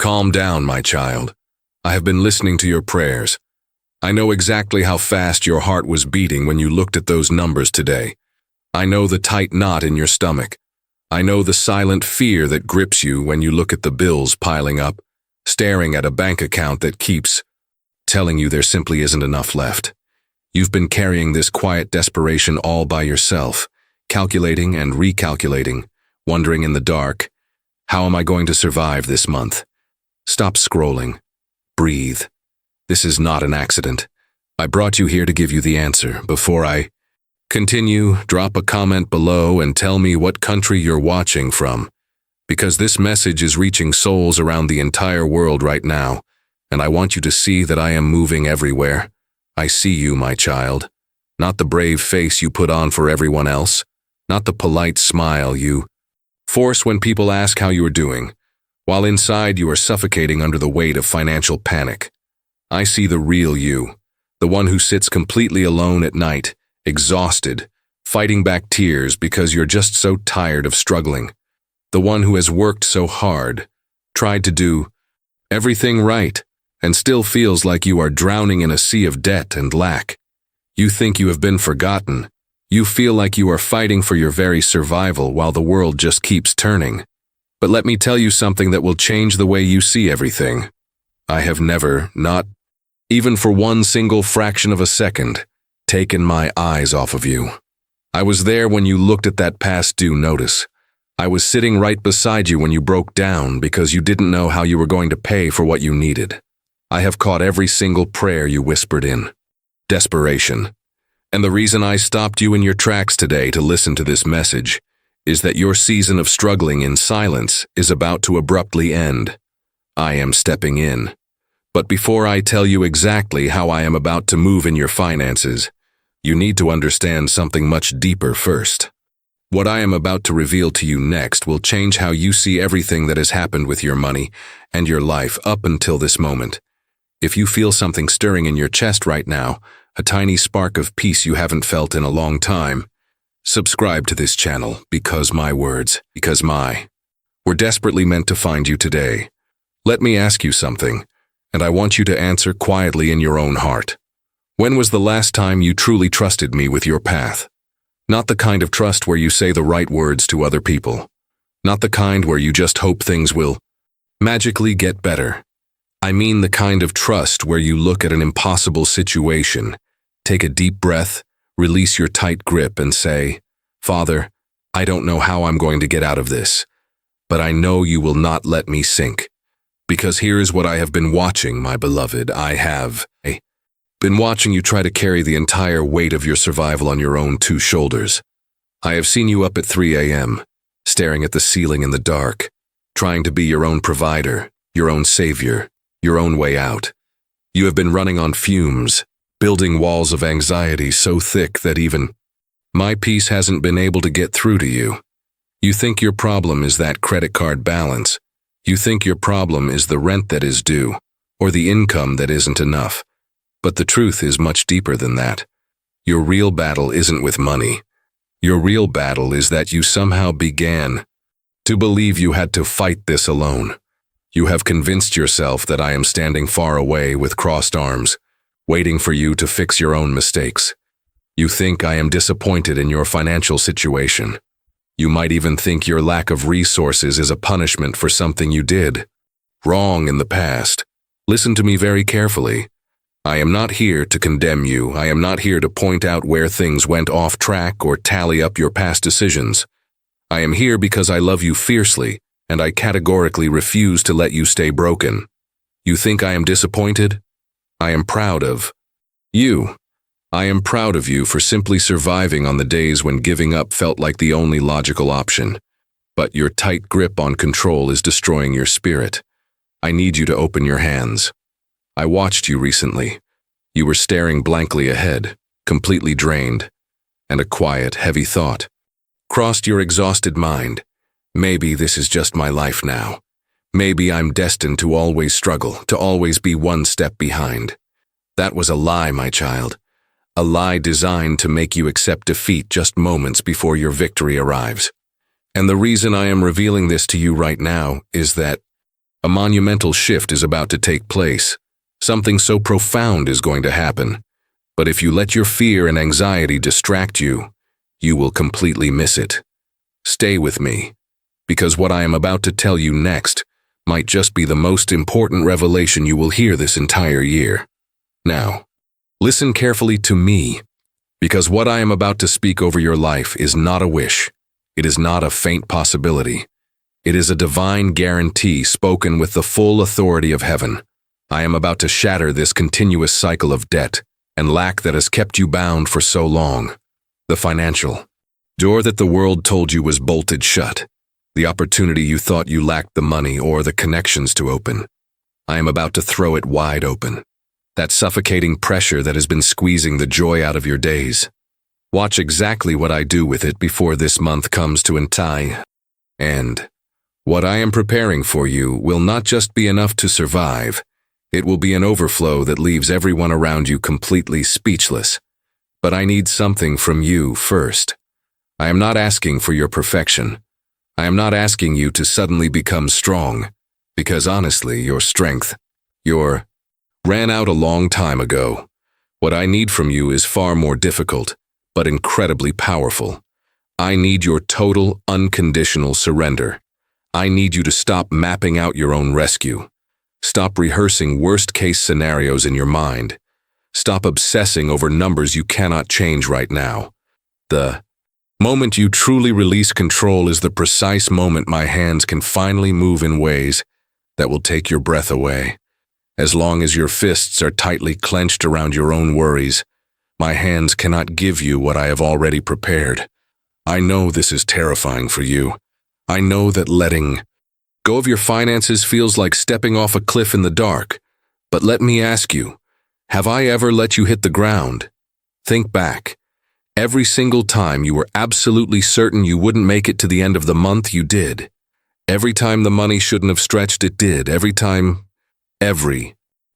Calm down, my child. I have been listening to your prayers. I know exactly how fast your heart was beating when you looked at those numbers today. I know the tight knot in your stomach. I know the silent fear that grips you when you look at the bills piling up, staring at a bank account that keeps telling you there simply isn't enough left. You've been carrying this quiet desperation all by yourself, calculating and recalculating, wondering in the dark, how am I going to survive this month? Stop scrolling. Breathe. This is not an accident. I brought you here to give you the answer. Before I continue, drop a comment below and tell me what country you're watching from, because this message is reaching souls around the entire world right now, and I want you to see that I am moving everywhere. I see you, my child. Not the brave face you put on for everyone else, not the polite smile you force when people ask how you are doing, while inside you are suffocating under the weight of financial panic. I see the real you, the one who sits completely alone at night, exhausted, fighting back tears because you're just so tired of struggling. The one who has worked so hard, tried to do everything right, and still feels like you are drowning in a sea of debt and lack. You think you have been forgotten. You feel like you are fighting for your very survival while the world just keeps turning. But let me tell you something that will change the way you see everything. I have never, not even for one single fraction of a second, taken my eyes off of you. I was there when you looked at that past due notice. I was sitting right beside you when you broke down because you didn't know how you were going to pay for what you needed. I have caught every single prayer you whispered in. Desperation. And the reason I stopped you in your tracks today to listen to this message is that your season of struggling in silence is about to abruptly end. I am stepping in. But before I tell you exactly how I am about to move in your finances, you need to understand something much deeper first. What I am about to reveal to you next will change how you see everything that has happened with your money and your life up until this moment. If you feel something stirring in your chest right now, a tiny spark of peace you haven't felt in a long time, subscribe to this channel because we're desperately meant to find you today. Let me ask you something, and I want you to answer quietly in your own heart. When was the last time you truly trusted me with your path? Not the kind of trust where you say the right words to other people. Not the kind where you just hope things will magically get better. I mean the kind of trust where you look at an impossible situation, take a deep breath, release your tight grip and say, Father, I don't know how I'm going to get out of this, but I know you will not let me sink. Because here is what I have been watching, my beloved. I have been watching you try to carry the entire weight of your survival on your own two shoulders. I have seen you up at 3 a.m., staring at the ceiling in the dark, trying to be your own provider, your own savior, your own way out. You have been running on fumes, building walls of anxiety so thick that even my peace hasn't been able to get through to you. You think your problem is that credit card balance. You think your problem is the rent that is due, or the income that isn't enough. But the truth is much deeper than that. Your real battle isn't with money. Your real battle is that you somehow began to believe you had to fight this alone. You have convinced yourself that I am standing far away with crossed arms, waiting for you to fix your own mistakes. You think I am disappointed in your financial situation. You might even think your lack of resources is a punishment for something you did wrong in the past. Listen to me very carefully. I am not here to condemn you. I am not here to point out where things went off track or tally up your past decisions. I am here because I love you fiercely, and I categorically refuse to let you stay broken. You think I am disappointed? I am proud of you. I am proud of you for simply surviving on the days when giving up felt like the only logical option. But your tight grip on control is destroying your spirit. I need you to open your hands. I watched you recently. You were staring blankly ahead, completely drained, and a quiet, heavy thought crossed your exhausted mind. Maybe this is just my life now. Maybe I'm destined to always struggle, to always be one step behind. That was a lie, my child. A lie designed to make you accept defeat just moments before your victory arrives. And the reason I am revealing this to you right now is that A monumental shift is about to take place. Something so profound is going to happen. But if you let your fear and anxiety distract you, you will completely miss it. Stay with me, because what I am about to tell you next might just be the most important revelation you will hear this entire year. Now, listen carefully to me, because what I am about to speak over your life is not a wish. It is not a faint possibility. It is a divine guarantee spoken with the full authority of heaven. I am about to shatter this continuous cycle of debt and lack that has kept you bound for so long. The financial door that the world told you was bolted shut. The opportunity you thought you lacked the money or the connections to open. I am about to throw it wide open. That suffocating pressure that has been squeezing the joy out of your days. Watch exactly what I do with it before this month comes to an end. What I am preparing for you will not just be enough to survive. It will be an overflow that leaves everyone around you completely speechless. But I need something from you first. I am not asking for your perfection. I am not asking you to suddenly become strong, because honestly, your strength, ran out a long time ago. What I need from you is far more difficult, but incredibly powerful. I need your total, unconditional surrender. I need you to stop mapping out your own rescue. Stop rehearsing worst-case scenarios in your mind. Stop obsessing over numbers you cannot change right now. The moment you truly release control is the precise moment my hands can finally move in ways that will take your breath away. As long as your fists are tightly clenched around your own worries, my hands cannot give you what I have already prepared. I know this is terrifying for you. I know that letting go of your finances feels like stepping off a cliff in the dark. But let me ask you, have I ever let you hit the ground? Think back. Every single time you were absolutely certain you wouldn't make it to the end of the month, you did. Every time the money shouldn't have stretched, it did.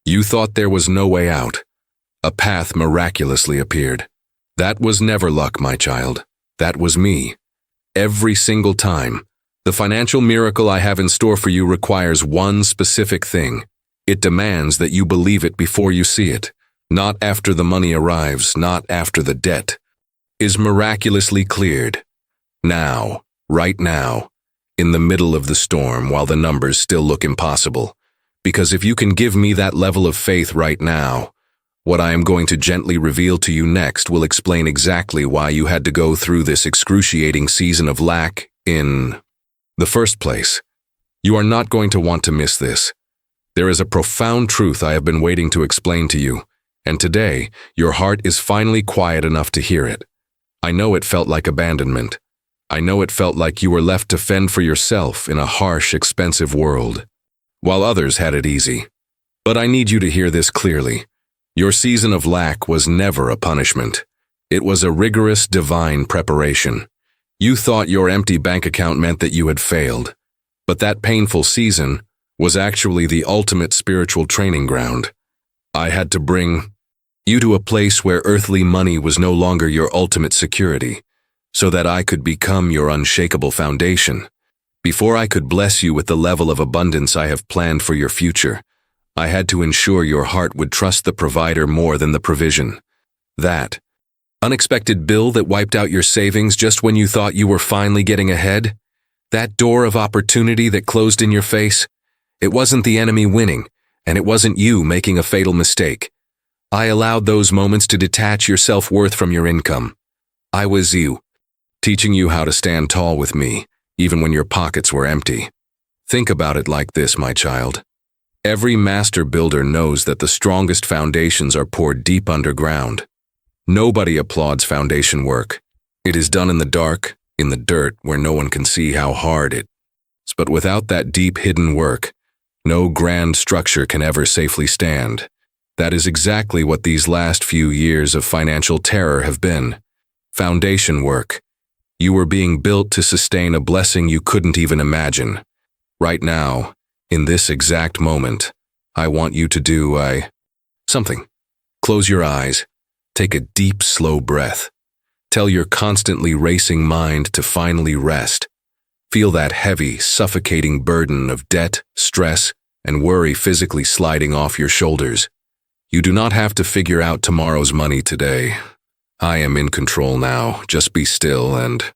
You thought there was no way out. A path miraculously appeared. That was never luck, my child. That was me. Every single time. The financial miracle I have in store for you requires one specific thing. It demands that you believe it before you see it. Not after the money arrives, not after the debt is miraculously cleared. Now, right now, in the middle of the storm while the numbers still look impossible. Because if you can give me that level of faith right now, what I am going to gently reveal to you next will explain exactly why you had to go through this excruciating season of lack in the first place. You are not going to want to miss this. There is a profound truth I have been waiting to explain to you, and today your heart is finally quiet enough to hear it. I know it felt like abandonment. I know it felt like you were left to fend for yourself in a harsh, expensive world, while others had it easy. But I need you to hear this clearly. Your season of lack was never a punishment. It was a rigorous, divine preparation. You thought your empty bank account meant that you had failed, but that painful season was actually the ultimate spiritual training ground. I had to bring you to a place where earthly money was no longer your ultimate security, so that I could become your unshakable foundation. Before I could bless you with the level of abundance I have planned for your future, I had to ensure your heart would trust the provider more than the provision. That unexpected bill that wiped out your savings just when you thought you were finally getting ahead? That door of opportunity that closed in your face? It wasn't the enemy winning, and it wasn't you making a fatal mistake. I allowed those moments to detach your self-worth from your income. I was you, teaching you how to stand tall with me, even when your pockets were empty. Think about it like this, my child. Every master builder knows that the strongest foundations are poured deep underground. Nobody applauds foundation work. It is done in the dark, in the dirt, where no one can see how hard it is. But without that deep hidden work, no grand structure can ever safely stand. That is exactly what these last few years of financial terror have been. Foundation work. You were being built to sustain a blessing you couldn't even imagine. Right now, in this exact moment, I want you to do something. Close your eyes. Take a deep, slow breath. Tell your constantly racing mind to finally rest. Feel that heavy, suffocating burden of debt, stress, and worry physically sliding off your shoulders. You do not have to figure out tomorrow's money today. I am in control now. Just be still and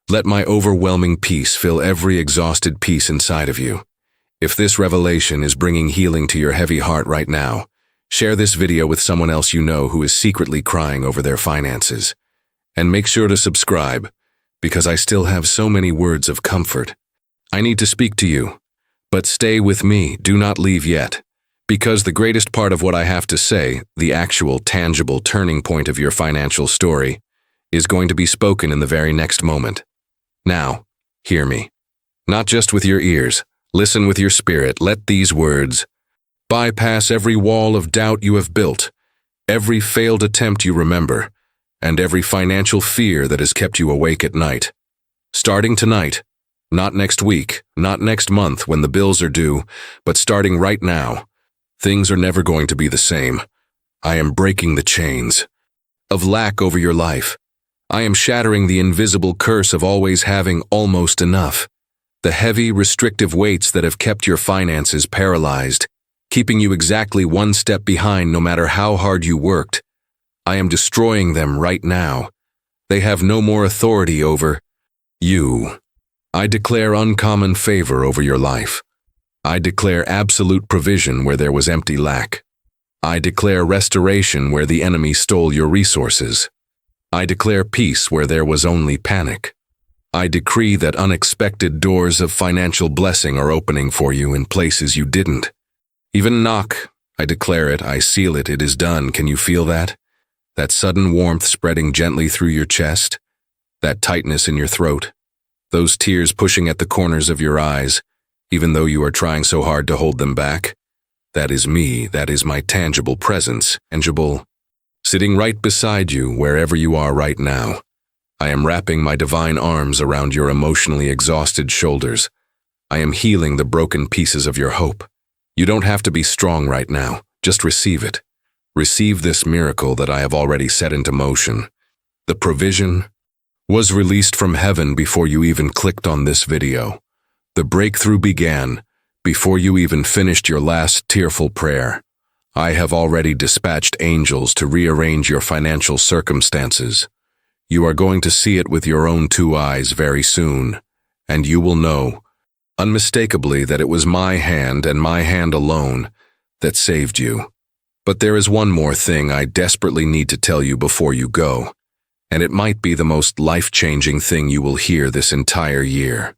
let my overwhelming peace fill every exhausted piece inside of you. If this revelation is bringing healing to your heavy heart right now, share this video with someone else you know who is secretly crying over their finances. And make sure to subscribe, because I still have so many words of comfort. I need to speak to you, but stay with me, do not leave yet. Because the greatest part of what I have to say, the actual tangible turning point of your financial story, is going to be spoken in the very next moment. Now, hear me. Not just with your ears, listen with your spirit. Let these words bypass every wall of doubt you have built, every failed attempt you remember, and every financial fear that has kept you awake at night. Starting tonight, not next week, not next month when the bills are due, but starting right now, things are never going to be the same. I am breaking the chains of lack over your life. I am shattering the invisible curse of always having almost enough. The heavy, restrictive weights that have kept your finances paralyzed, keeping you exactly one step behind no matter how hard you worked. I am destroying them right now. They have no more authority over you. I declare uncommon favor over your life. I declare absolute provision where there was empty lack. I declare restoration where the enemy stole your resources. I declare peace where there was only panic. I decree that unexpected doors of financial blessing are opening for you in places you didn't even knock. I declare it, I seal it, it is done. Can you feel that? That sudden warmth spreading gently through your chest? That tightness in your throat? Those tears pushing at the corners of your eyes, even though you are trying so hard to hold them back? That is me, that is my tangible presence, tangible, sitting right beside you wherever you are right now. I am wrapping my divine arms around your emotionally exhausted shoulders. I am healing the broken pieces of your hope. You don't have to be strong right now, just receive it. Receive this miracle that I have already set into motion. The provision was released from heaven before you even clicked on this video. The breakthrough began before you even finished your last tearful prayer. I have already dispatched angels to rearrange your financial circumstances. You are going to see it with your own two eyes very soon, and you will know, unmistakably, that it was my hand and my hand alone that saved you. But there is one more thing I desperately need to tell you before you go, and it might be the most life-changing thing you will hear this entire year.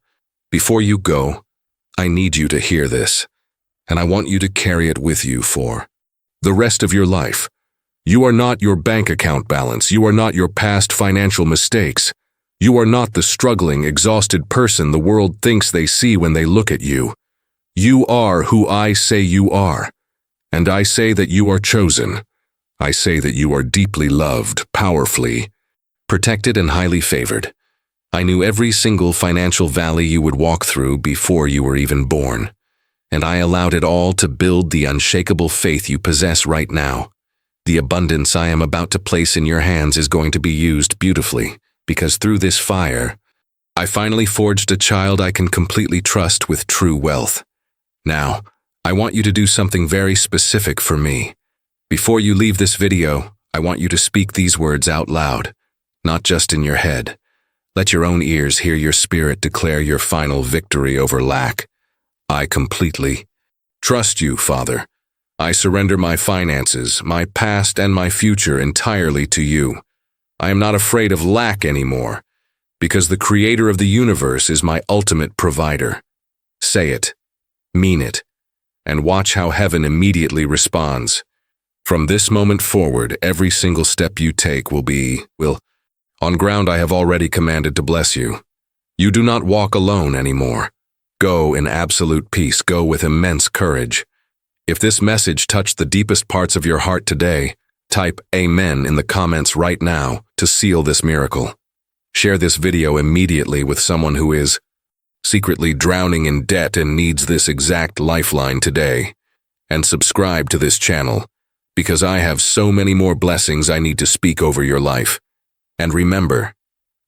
Before you go, I need you to hear this, and I want you to carry it with you for the rest of your life. You are not your bank account balance. You are not your past financial mistakes. You are not the struggling, exhausted person the world thinks they see when they look at you. You are who I say you are. And I say that you are chosen. I say that you are deeply loved, powerfully protected, and highly favored. I knew every single financial valley you would walk through before you were even born, and I allowed it all to build the unshakable faith you possess right now. The abundance I am about to place in your hands is going to be used beautifully, because through this fire, I finally forged a child I can completely trust with true wealth. Now, I want you to do something very specific for me. Before you leave this video, I want you to speak these words out loud, not just in your head. Let your own ears hear your spirit declare your final victory over lack. I completely trust you, Father. I surrender my finances, my past, and my future entirely to you. I am not afraid of lack anymore, because the Creator of the universe is my ultimate provider. Say it, mean it, and watch how heaven immediately responds. From this moment forward, every single step you take will on ground I have already commanded to bless you. You do not walk alone anymore. Go in absolute peace. Go with immense courage. If this message touched the deepest parts of your heart today, type Amen in the comments right now to seal this miracle. Share this video immediately with someone who is secretly drowning in debt and needs this exact lifeline today. And subscribe to this channel, because I have so many more blessings I need to speak over your life. And remember,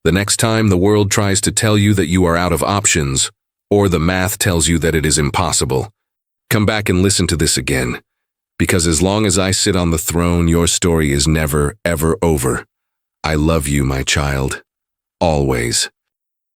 The next time the world tries to tell you that you are out of options, or the math tells you that it is impossible, come back and listen to this again. Because as long as I sit on the throne, your story is never, ever over. I love you, my child. Always.